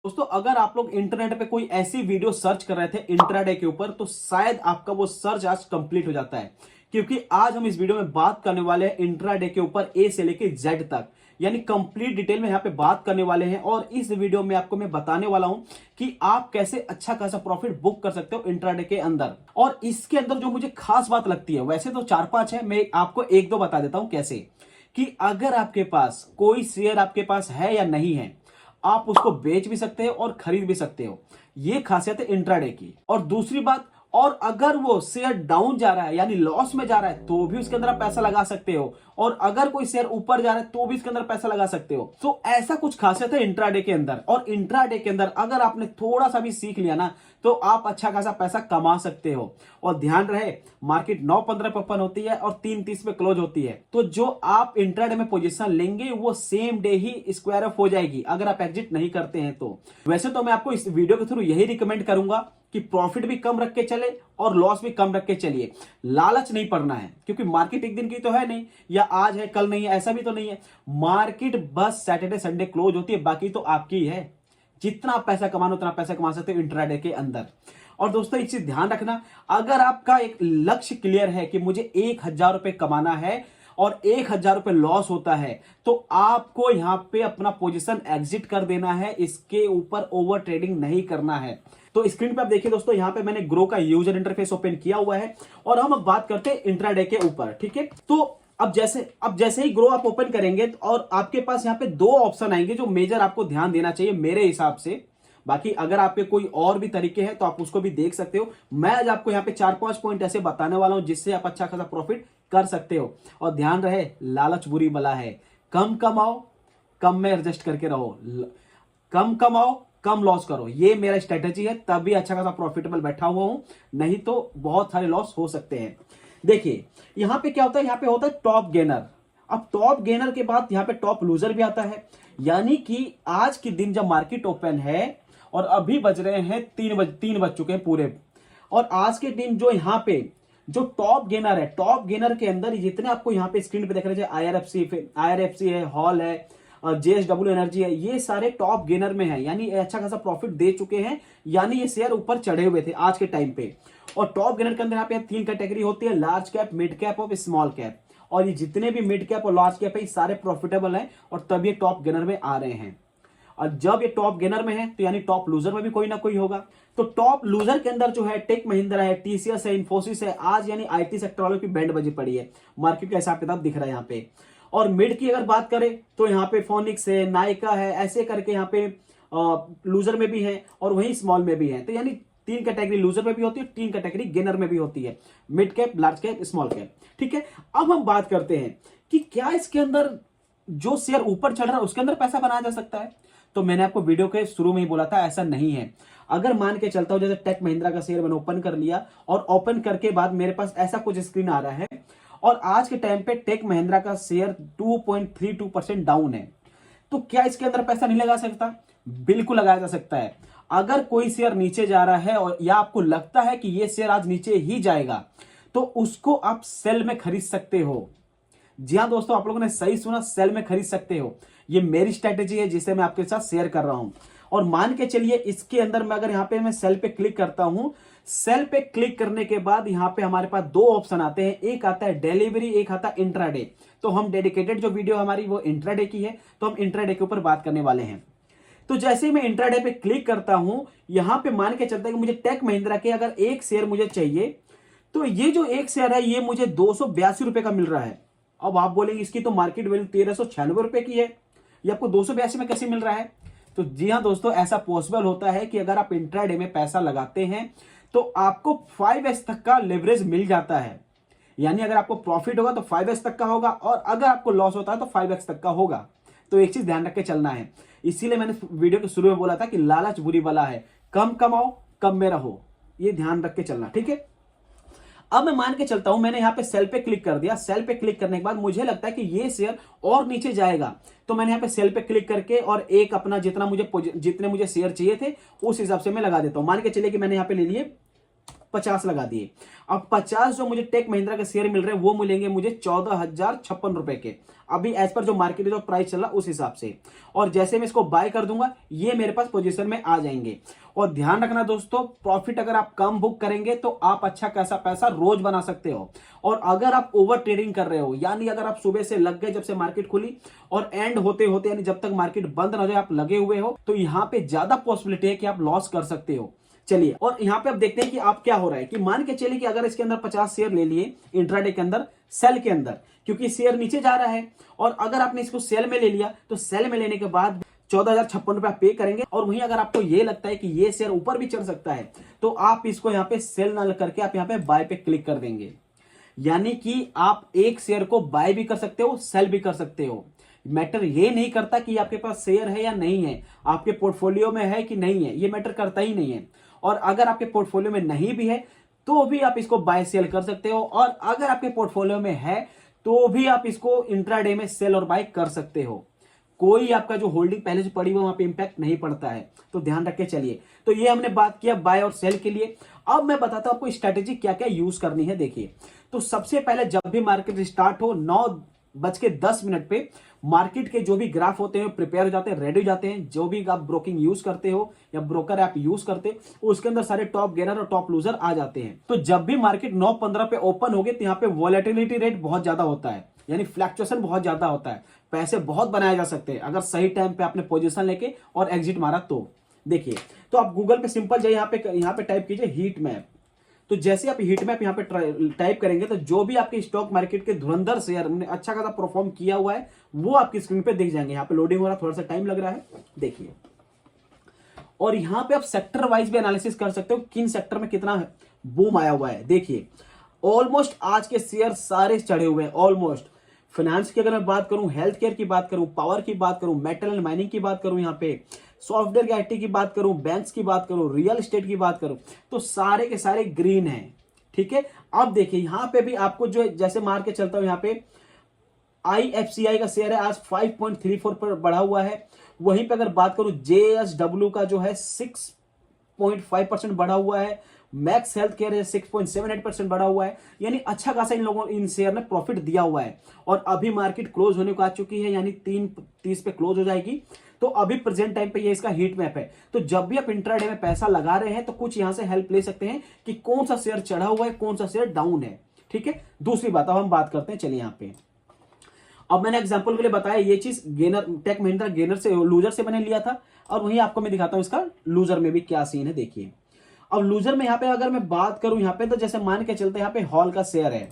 दोस्तों अगर आप लोग इंटरनेट पे कोई ऐसी वीडियो सर्च कर रहे थे इंट्राडे के ऊपर तो शायद आपका वो सर्च आज कंप्लीट हो जाता है, क्योंकि आज हम इस वीडियो में बात करने वाले हैं इंट्राडे के ऊपर ए से लेके जेड तक, यानी कंप्लीट डिटेल में यहां पे बात करने वाले हैं। और इस वीडियो में आपको मैं बताने वाला हूं कि आप कैसे अच्छा खासा प्रॉफिट बुक कर सकते हो इंट्राडे के अंदर। और इसके अंदर जो मुझे खास बात लगती है, वैसे तो 4-5 है, मैं आपको एक दो बता देता हूं कैसे। कि अगर आपके पास कोई शेयर आपके पास है या नहीं है, आप उसको बेच भी सकते हो और खरीद भी सकते हो। ये खासियत है इंट्राडे की। और दूसरी बात, और अगर वो शेयर डाउन जा रहा है यानी लॉस में जा रहा है तो भी उसके अंदर आप पैसा लगा सकते हो, और अगर कोई शेयर ऊपर जा रहा है तो भी इसके अंदर पैसा लगा सकते हो। तो ऐसा कुछ खासियत है इंट्राडे के अंदर। और इंट्राडे के अंदर अगर आपने थोड़ा सा भी सीख लिया ना तो आप अच्छा खासा पैसा कमा सकते हो। और ध्यान रहे, मार्केट 9:15 पे ओपन होती है और 3:30 पे क्लोज होती है। तो जो आप इंट्राडे में पोजीशन लेंगे वो same day he square of हो जाएगी अगर आप एग्जिट नहीं करते हैं तो। वैसे तो मैं आपको इस वीडियो के थ्रू यही रिकमेंड करूंगा कि प्रॉफिट भी कम रख के चले और लॉस भी कम रख के चलिए। लालच नहीं पड़ना है, क्योंकि मार्केट एक दिन की तो है नहीं, या आज है कल नहीं है, ऐसा भी तो नहीं है। मार्केट बस सैटरडे संडे क्लोज होती है, बाकी तो आपकी है। जितना आप पैसा कमाना उतना पैसा कमा सकते हो इंट्राडे के अंदर। और दोस्तों एक चीज ध्यान रखना, अगर आपका एक लक्ष्य क्लियर है कि मुझे 1,000 रुपए कमाना है और 1,000 रुपए लॉस होता है, तो आपको यहां पे अपना पोजीशन एग्जिट कर देना है। इसके ऊपर ओवर ट्रेडिंग नहीं करना है। तो स्क्रीन पे आप देखिए दोस्तों, यहां पे मैंने ग्रो का यूजर इंटरफेस ओपन किया हुआ है और हम अब बात करते हैं इंट्राडे के ऊपर। ठीक है, तो अब जैसे ही ग्रो आप ओपन करेंगे और आपके पास यहां पे दो ऑप्शन आएंगे जो मेजर आपको ध्यान देना चाहिए मेरे हिसाब से। बाकी अगर आपके कोई और भी तरीके हैं तो आप उसको भी देख सकते हो। मैं आज आपको यहाँ पे 4-5 पॉइंट ऐसे बताने वाला हूं जिससे आप अच्छा खासा प्रॉफिट कर सकते हो। और ध्यान रहे, लालच बुरी बला है। कम कमाओ, कम में एडजस्ट करके रहो। कम कमाओ, कम लॉस करो, ये मेरा स्ट्रेटेजी है, तभी अच्छा खासा प्रॉफिटेबल बैठा हुआ हूं। नहीं तो बहुत सारे लॉस हो सकते हैं। देखिए यहां पे क्या होता है, यहां पे होता है टॉप गेनर। अब टॉप गेनर के बाद यहां पे टॉप लूजर भी आता है। यानी कि आज के दिन जब मार्केट ओपन है और अभी बज रहे हैं 3 बज चुके हैं पूरे, और आज के दिन जो यहां पे जो टॉप गेनर है, टॉप गेनर के अंदर जितने आपको यहां पे स्क्रीन पे देख रहे हैं, आईआरएफसी है, हॉल है, जेएसडब्ल्यू एनर्जी है, ये सारे टॉप गेनर में है। यानी अच्छा खासा प्रॉफिट दे चुके हैं, यानी ये शेयर ऊपर चढ़े हुए थे आज के टाइम पे। और टॉप गेनर के अंदर यहाँ पे 3 कैटेगरी होती है, लार्ज कैप, मिड कैप और स्मॉल कैप। और ये जितने भी मिड कैप और लार्ज कैप है, ये सारे प्रॉफिटेबल हैं और तब ये टॉप गेनर में आ रहे हैं। और जब ये टॉप गेनर में है तो यानी टॉप लूजर में भी कोई ना कोई होगा। तो टॉप लूजर के अंदर जो है टेक महिंद्रा है, टीसीएस है, इन्फोसिस है। आज यानी आईटी सेक्टर वालों की बैंड बजी पड़ी है। मार्केट का हिसाब किताब दिख रहा है यहाँ पे। और मिड की अगर बात करें तो यहाँ पे फोनिक्स है, नायका है, ऐसे करके यहाँ पे लूजर में भी है और वहीं स्मॉल में भी है। तो यानी 3 कैटेगरी लूजर में भी होती है, 3 कैटेगरी गेनर में भी होती है, mid cap, large cap, small cap. ठीक है, अब हम बात करते हैं कि क्या इसके अंदर जो शेयर ऊपर चढ़ रहा है उसके अंदर पैसा बनाया जा सकता है। तो मैंने आपको वीडियो के शुरू में ही बोला था, ऐसा नहीं है। अगर मान के चलता हूं जैसे टेक महिंद्रा का शेयर मैंने ओपन कर लिया और ओपन करके बाद मेरे पास ऐसा कुछ स्क्रीन आ रहा है और आज के टाइम पे टेक महिंद्रा का शेयर 2.32% डाउन है, तो क्या इसके अंदर पैसा नहीं लगा सकता? बिल्कुल लगाया जा सकता है। अगर कोई शेयर नीचे जा रहा है और या आपको लगता है कि यह शेयर आज नीचे ही जाएगा, तो उसको आप सेल में खरीद सकते हो। जी हां दोस्तों, आप लोगों ने सही सुना, सेल में खरीद सकते हो। ये मेरी स्ट्रेटेजी है जिसे मैं आपके साथ शेयर कर रहा हूं। और मान के चलिए इसके अंदर मैं अगर यहां पे मैं सेल पे क्लिक करता हूं, सेल पे क्लिक करने के बाद यहां पे हमारे पास 2 ऑप्शन आते हैं, एक आता है डिलीवरी, एक आता है इंट्राडे। तो हम डेडिकेटेड जो वीडियो हमारी वो इंट्राडे की है, तो हम इंट्राडे के ऊपर बात करने वाले हैं। तो जैसे ही मैं इंट्राडे पे क्लिक करता हूं, यहां पे मान के चलता है कि मुझे टेक महिंद्रा के अगर एक शेयर मुझे चाहिए, तो ये जो एक शेयर है ये मुझे 282 रुपए का मिल रहा है। अब आप बोलेंगे इसकी तो मार्केट वैल्यू 1396 रुपए की है, ये आपको 282 में कैसे मिल रहा है? तो जी हां दोस्तों, ऐसा पॉसिबल होता है कि अगर आप इंट्राडे में पैसा लगाते हैं तो आपको 5x तक का लेवरेज मिल जाता है। यानी अगर आपको प्रॉफिट होगा तो 5x तक का होगा, और अगर आपको लॉस होता है तो 5x तक का होगा। तो एक चीज ध्यान रख के चलना है। इसीलिए मैंने वीडियो के शुरू में बोला था कि लालच बुरी बला है। कम कमाओ, कम में रहो, ये ध्यान रख के चलना। ठीक है, अब मैं मान के चलता हूं मैंने यहां पे सेल पे क्लिक कर दिया। सेल पे क्लिक करने के बाद मुझे लगता है कि ये शेयर और नीचे जाएगा, तो मैंने यहां पे सेल पे क्लिक करके और एक अपना जितने मुझे शेयर चाहिए थे उस हिसाब से मैं लगा देता हूं। मान के चलिए कि मैंने यहां पे ले लिए 50 लगा दिए। अब 50 जो मुझे टेक महिंद्रा के शेयर मिल रहे हैं वो मिलेंगे मुझे 14,056 रुपए के, अभी एज पर जो मार्केट जो प्राइस चल रहा उस हिसाब से। और जैसे मैं इसको बाय कर दूंगा ये मेरे पास पोजीशन में आ जाएंगे। और ध्यान रखना दोस्तों, प्रॉफिट अगर आप कम बुक करेंगे तो आप अच्छा खासा पैसा रोज बना सकते हो। और अगर आप ओवर ट्रेडिंग कर रहे हो, यानी अगर आप सुबह से लग गए जब से मार्केट खुली और एंड होते होते यानी जब तक मार्केट बंद ना हो जाए आप लगे हुए हो, तो यहाँ पे ज्यादा पॉसिबिलिटी है कि आप लॉस कर सकते हो। चलिए, और यहाँ पे आप देखते हैं कि आप क्या हो रहा है कि मान के चलिए कि अगर इसके अंदर 50 शेयर ले लिए इंट्राडे के अंदर, सेल के अंदर, क्योंकि शेयर नीचे जा रहा है, और अगर आपने इसको सेल में ले लिया तो सेल में लेने के बाद 14,056 रुपया पे करेंगे। और वहीं अगर आपको ये लगता है कि ये शेयर ऊपर भी चढ़ सकता है तो आप इसको यहाँ पे सेल ना करके आप यहाँ पे बाय पे क्लिक कर देंगे। यानी कि आप एक शेयर को बाय भी कर सकते हो, सेल भी कर सकते हो। मैटर ये नहीं करता कि आपके पास शेयर है या नहीं है, आपके पोर्टफोलियो में है कि नहीं है, ये मैटर करता ही नहीं है। और अगर आपके पोर्टफोलियो में नहीं भी है तो भी आप इसको बाय सेल कर सकते हो, और अगर आपके पोर्टफोलियो में है तो भी आप इसको इंट्राडे में सेल और बाय कर सकते हो। कोई आपका जो होल्डिंग पहले से पड़ी हुई वहां पे इंपैक्ट नहीं पड़ता है, तो ध्यान रख के चलिए। तो ये हमने बात किया बाय और सेल के लिए। अब मैं बताता हूं आपको स्ट्रेटेजी क्या क्या यूज करनी है। देखिए, तो सबसे पहले जब भी मार्केट स्टार्ट हो 9:10 पे मार्केट के जो भी ग्राफ होते हैं प्रिपेयर हो जाते हैं, रेडी हो जाते हैं। जो भी आप ब्रोकिंग यूज करते हो या ब्रोकर ऐप यूज करते हो उसके अंदर सारे टॉप गेनर और टॉप लूजर आ जाते हैं। तो जब भी मार्केट 9:15 पे ओपन होगी तो यहाँ पे वॉलेटिलिटी रेट बहुत ज्यादा होता है, यानी फ्लैक्चुएशन बहुत ज्यादा होता है, पैसे बहुत बनाए जा सकते हैं अगर सही टाइम पे आपने पोजीशन लेके और एग्जिट मारा तो। देखिए, तो आप गूगल पे सिंपल जाइए, यहाँ पे टाइप कीजिए हीट मैप। तो जैसे आप हीट मैप यहाँ पे टाइप करेंगे तो जो भी आपके स्टॉक मार्केट के धुरंधर शेयर ने अच्छा खासा परफॉर्म किया हुआ है वो आपकी स्क्रीन पे दिख जाएंगे। यहाँ पे लोडिंग हो रहा है, थोड़ा सा टाइम लग रहा है, देखिए। और यहाँ पे आप सेक्टर वाइज भी एनालिसिस कर सकते हो किन सेक्टर में कितना बूम आया हुआ है। देखिए, ऑलमोस्ट आज के शेयर सारे चढ़े हुए हैं ऑलमोस्ट। फाइनेंस की अगर मैं बात करूं, हेल्थ केयर की बात करूं, पावर की बात करूं, मेटल एंड माइनिंग की बात करूं, यहाँ पे सॉफ्टवेयर की आईटी की बात करूं, बैंक्स की बात करूं, रियल एस्टेट की बात करूं, तो सारे के सारे ग्रीन हैं। ठीक है, अब देखिए यहाँ पे भी आपको जो जैसे मार के चलता हूं, यहाँ पे IFCI का शेयर है आज 5.34 पर बढ़ा हुआ है। वहीं पे अगर बात करूं JSW का जो है 6.5% बढ़ा हुआ है, मैक्स हेल्थ केयर है 6.78% बढ़ा हुआ है। यानी अच्छा खासा इन शेयर ने प्रॉफिट दिया हुआ है। और अभी मार्केट क्लोज होने को आ चुकी है, यानी 3:30 पे क्लोज हो जाएगी। तो अभी प्रेजेंट टाइम पे ये इसका हीट मैप है। तो जब भी आप इंट्राडे में पैसा लगा रहे हैं तो कुछ यहां से हेल्प ले सकते हैं कि कौन सा शेयर चढ़ा हुआ है, कौन सा शेयर डाउन है। ठीक है, दूसरी बात अब हम बात करते हैं। चलिए, यहाँ पे अब मैंने एग्जांपल के लिए बताया ये चीज गेनर, टेक महिंद्रा गेनर से, लूजर से मैंने लिया था, और वहीं आपको मैं दिखाता हूं इसका लूजर में भी क्या सीन है। देखिए, अब लूजर में यहाँ पे अगर मैं बात करूं, यहाँ पे तो जैसे मान के चलते यहाँ पे हॉल का शेयर है,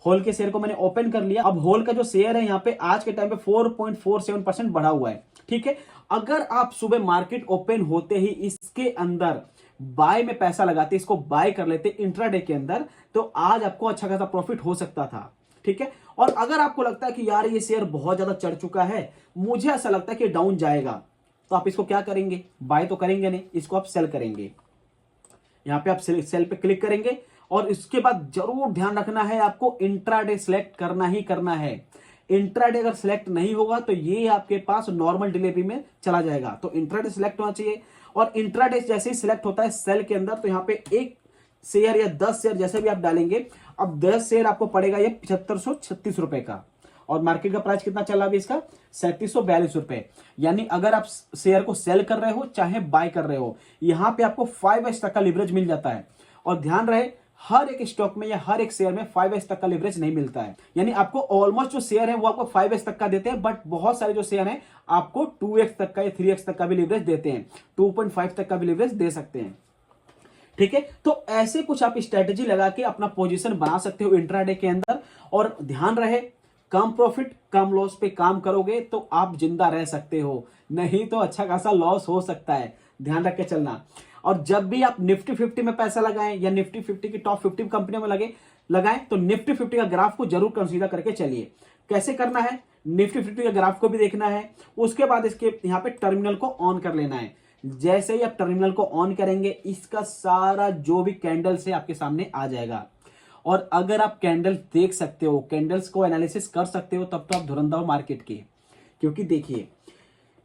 हॉल के शेयर को मैंने ओपन कर लिया। अब हॉल का जो शेयर है यहाँ पे आज के टाइम पे 4.47% बढ़ा हुआ है। ठीक है, अगर आप सुबह मार्केट ओपन होते ही इसके अंदर बाय में पैसा लगाते, इसको बाय कर लेते इंट्राडे के अंदर, तो आज आपको अच्छा खासा प्रॉफिट हो सकता था। ठीक है, और अगर आपको लगता है कि यार ये शेयर बहुत ज्यादा चढ़ चुका है, मुझे ऐसा लगता है कि डाउन जाएगा, तो आप इसको क्या करेंगे, बाय तो करेंगे नहीं, इसको आप सेल करेंगे। यहाँ पे आप सेल पे क्लिक करेंगे, और इसके बाद जरूर ध्यान रखना है आपको इंट्राडे सिलेक्ट करना ही करना है। इंट्राडे अगर सिलेक्ट नहीं होगा तो ये आपके पास नॉर्मल डिलीवरी में चला जाएगा। तो इंट्राडे सिलेक्ट होना चाहिए, और इंट्राडे जैसे ही सिलेक्ट होता है सेल के अंदर, तो यहाँ पे एक शेयर या 10 शेयर जैसे भी आप डालेंगे, अब 10 शेयर आपको पड़ेगा ये 7536 रुपए का, और मार्केट का प्राइस कितना चला अभी इसका 3742 रुपए। यानी अगर आप शेयर को सेल कर रहे हो चाहे बाय कर रहे हो, यहां पे आपको 5x तक का लिवरेज मिल जाता है। और ध्यान रहे, हर एक स्टॉक में या हर एक शेयर में 5x तक का लिवरेज नहीं मिलता है। यानी आपको ऑलमोस्ट जो शेयर है वो आपको 5x तक का देते हैं, बट बहुत सारे जो शेयर हैं आपको 2x तक का या 3x तक का भी लिवरेज देते हैं, 2.5 तक का भी लिवरेज दे सकते हैं। ठीक है, तो ऐसे कुछ आप स्ट्रेटेजी लगा के अपना पोजीशन बना सकते हो इंट्राडे के अंदर। और ध्यान रहे, कम प्रॉफिट कम लॉस पे काम करोगे तो आप जिंदा रह सकते हो, नहीं तो अच्छा खासा लॉस हो सकता है, ध्यान रख के चलना। और जब भी आप निफ्टी 50 में पैसा लगाएं या निफ्टी 50 की टॉप 50 कंपनियों में लगाएं तो निफ्टी 50 का ग्राफ को जरूर कंसीडर करके चलिए। कैसे करना है, निफ्टी 50 का ग्राफ को भी देखना है, उसके बाद इसके यहाँ पे टर्मिनल को ऑन कर लेना है। जैसे ही आप टर्मिनल को ऑन करेंगे, इसका सारा जो भी कैंडल्स है आपके सामने आ जाएगा। और अगर आप कैंडल देख सकते हो, कैंडल्स को एनालिसिस कर सकते हो, तब तो आप धुरंधर हो मार्केट के। क्योंकि देखिए,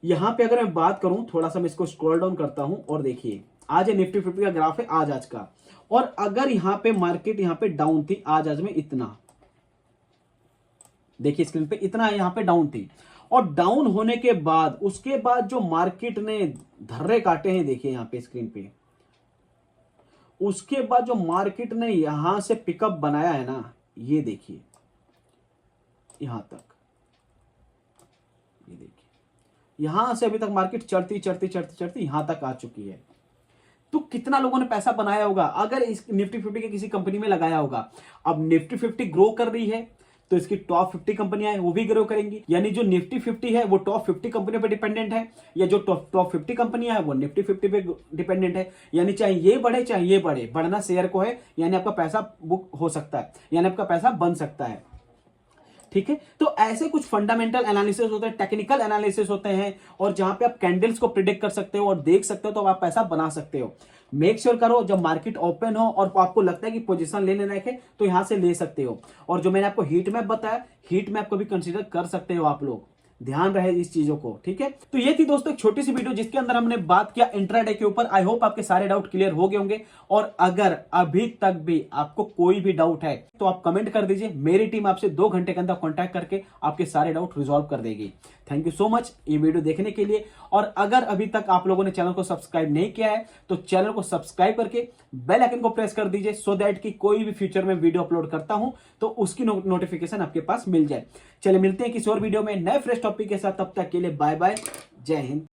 यहां पे अगर मैं बात करूं, थोड़ा सा मैं इसको स्क्रॉल डाउन करता हूं, और देखिए आज ये निफ्टी 50 का ग्राफ है आज का। और अगर यहां पे मार्केट यहां पे डाउन थी आज में इतना, देखिए स्क्रीन पे इतना यहां पे डाउन थी, और डाउन होने के बाद उसके बाद जो मार्केट ने धर्रे काटे हैं, देखिए यहां पे स्क्रीन पे, उसके बाद जो मार्केट ने यहां से पिकअप बनाया है ना, ये देखिए यहां तक, ये देखिए यहां से अभी तक मार्केट चढ़ती चढ़ती चढ़ती चढ़ती यहां तक आ चुकी है। तो कितना लोगों ने पैसा बनाया होगा अगर इस निफ्टी 50 के किसी कंपनी में लगाया होगा। अब निफ्टी 50 ग्रो कर रही है तो इसकी टॉप 50 कंपनियां हैं वो भी ग्रो करेंगी, यानी जो निफ्टी 50 है वो टॉप 50 कंपनियों पे डिपेंडेंट है, या जो टॉप 50 कंपनियां हैं वो निफ्टी 50 पे डिपेंडेंट है। यानी चाहे ये बढ़े चाहे ये बढ़े, बढ़ना शेयर को है, यानी आपका पैसा बुक हो सकता है, यानी आपका पैसा बन सकता है। ठीक है, तो ऐसे कुछ फंडामेंटल एनालिसिस होते हैं, टेक्निकल एनालिसिस होते हैं, और जहां पे आप कैंडल्स को प्रिडिक्ट कर सकते हो और देख सकते हो, तो आप पैसा बना सकते हो। मेक श्योर करो जब मार्केट ओपन हो और आपको लगता है कि पोजीशन लेने लायक है तो यहां से ले सकते हो। और जो मैंने आपको हीट मैप बताया, हीट मैप को भी कंसीडर कर सकते हो आप लोग, ध्यान रहे इस चीजों को। ठीक है, तो ये थी दोस्तों एक छोटी सी वीडियो जिसके अंदर हमने बात किया इंट्राडे के ऊपर। आई होप आपके सारे डाउट क्लियर हो गए होंगे, और अगर अभी तक भी आपको कोई भी डाउट है तो आप कमेंट कर दीजिए, मेरी टीम आपसे 2 घंटे के अंदर कॉन्टैक्ट करके आपके सारे डाउट रिजॉल्व कर देगी। थैंक यू सो मच ये वीडियो देखने के लिए, और अगर अभी तक आप लोगों ने चैनल को सब्सक्राइब नहीं किया है तो चैनल को सब्सक्राइब करके बेल आइकन को प्रेस कर दीजिए, सो दैट कि कोई भी फ्यूचर में वीडियो अपलोड करता हूं तो उसकी नोटिफिकेशन आपके पास मिल जाए। चलिए मिलते हैं किसी और वीडियो में नए फ्रेश टॉपिक के साथ, तब तक के लिए बाय बाय, जय हिंद।